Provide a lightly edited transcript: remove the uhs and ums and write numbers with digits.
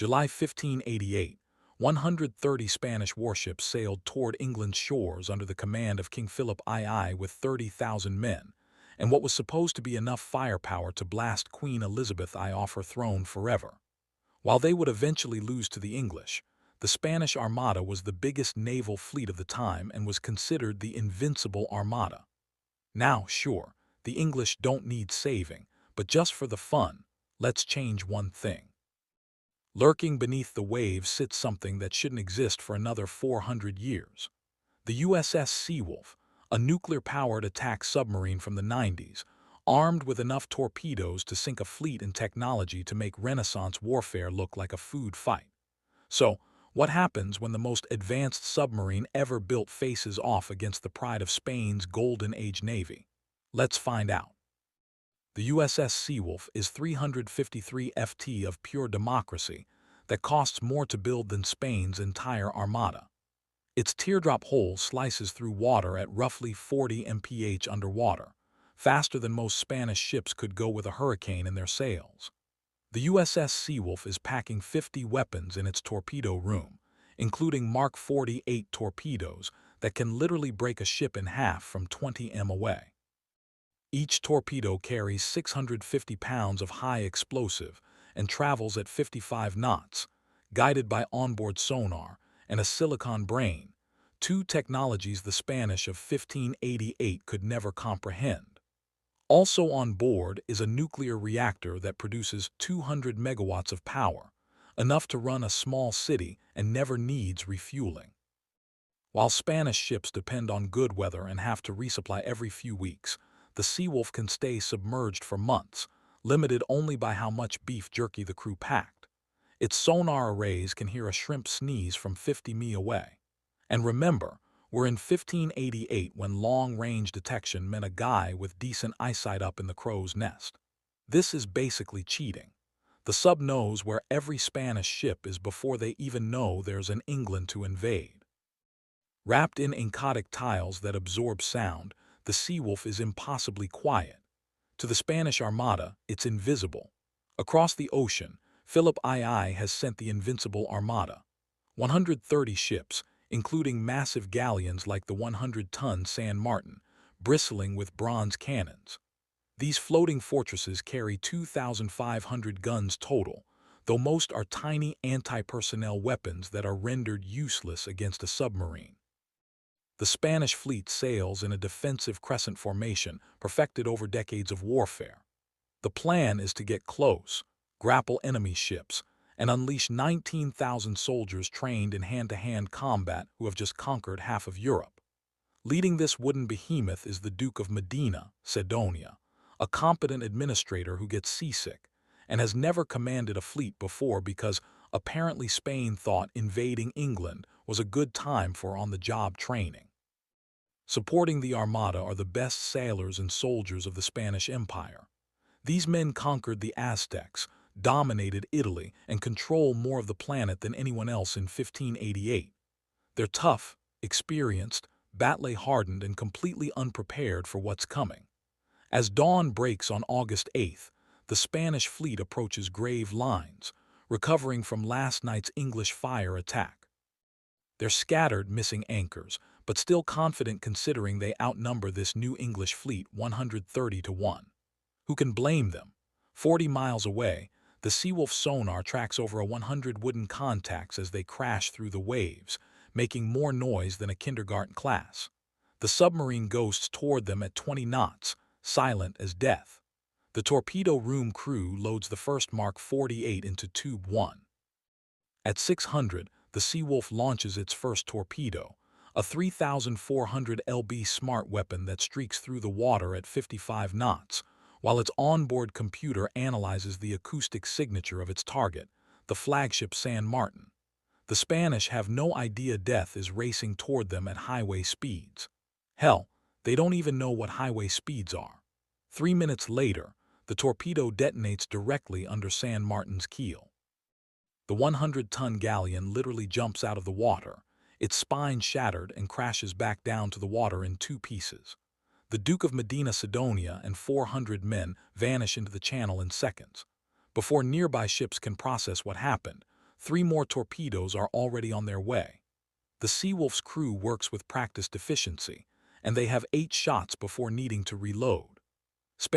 July 1588, 130 Spanish warships sailed toward England's shores under the command of King Philip II with 30,000 men, and what was supposed to be enough firepower to blast Queen Elizabeth I off her throne forever. While they would eventually lose to the English, the Spanish Armada was the biggest naval fleet of the time and was considered the Invincible Armada. Now, sure, the English don't need saving, but just for the fun, let's change one thing. Lurking beneath the waves sits something that shouldn't exist for another 400 years. The USS Seawolf, a nuclear-powered attack submarine from the 90s, armed with enough torpedoes to sink a fleet and technology to make Renaissance warfare look like a food fight. So, what happens when the most advanced submarine ever built faces off against the pride of Spain's Golden Age Navy? Let's find out. The USS Seawolf is 353 ft of pure democracy that costs more to build than Spain's entire armada. Its teardrop hull slices through water at roughly 40 mph underwater, faster than most Spanish ships could go with a hurricane in their sails. The USS Seawolf is packing 50 weapons in its torpedo room, including Mark 48 torpedoes that can literally break a ship in half from 20 m away. Each torpedo carries 650 pounds of high explosive and travels at 55 knots, guided by onboard sonar and a silicon brain, two technologies the Spanish of 1588 could never comprehend. Also on board is a nuclear reactor that produces 200 megawatts of power, enough to run a small city and never needs refueling. While Spanish ships depend on good weather and have to resupply every few weeks, the Seawolf can stay submerged for months, limited only by how much beef jerky the crew packed. Its sonar arrays can hear a shrimp sneeze from 50 mi away. And remember, we're in 1588 when long-range detection meant a guy with decent eyesight up in the crow's nest. This is basically cheating. The sub knows where every Spanish ship is before they even know there's an England to invade. Wrapped in encotic tiles that absorb sound, the Seawolf is impossibly quiet. To the Spanish Armada, it's invisible. Across the ocean, Philip II has sent the Invincible Armada. 130 ships, including massive galleons like the 100-ton San Martín, bristling with bronze cannons. These floating fortresses carry 2,500 guns total, though most are tiny anti-personnel weapons that are rendered useless against a submarine. The Spanish fleet sails in a defensive crescent formation perfected over decades of warfare. The plan is to get close, grapple enemy ships, and unleash 19,000 soldiers trained in hand-to-hand combat who have just conquered half of Europe. Leading this wooden behemoth is the Duke of Medina, Sidonia, a competent administrator who gets seasick and has never commanded a fleet before because apparently Spain thought invading England was a good time for on-the-job training. Supporting the Armada are the best sailors and soldiers of the Spanish Empire. These men conquered the Aztecs, dominated Italy, and control more of the planet than anyone else in 1588. They're tough, experienced, battle-hardened, and completely unprepared for what's coming. As dawn breaks on August 8th, the Spanish fleet approaches Grave Lines, recovering from last night's English fire attack. They're scattered, missing anchors, but still confident considering they outnumber this new English fleet 130 to 1. Who can blame them? 40 miles away, the Seawolf sonar tracks over 100 wooden contacts as they crash through the waves, making more noise than a kindergarten class. The submarine ghosts toward them at 20 knots, silent as death. The torpedo room crew loads the first Mark 48 into Tube 1. At 600, the Seawolf launches its first torpedo, a 3,400 lb smart weapon that streaks through the water at 55 knots, while its onboard computer analyzes the acoustic signature of its target, the flagship San Martín. The Spanish have no idea death is racing toward them at highway speeds. Hell, they don't even know what highway speeds are. 3 minutes later, the torpedo detonates directly under San Martin's keel. The 100-ton galleon literally jumps out of the water, its spine shattered and crashes back down to the water in 2 pieces. The Duke of Medina Sidonia and 400 men vanish into the channel in seconds. Before nearby ships can process what happened, 3 more torpedoes are already on their way. The Seawolf's crew works with practiced efficiency, and they have 8 shots before needing to reload.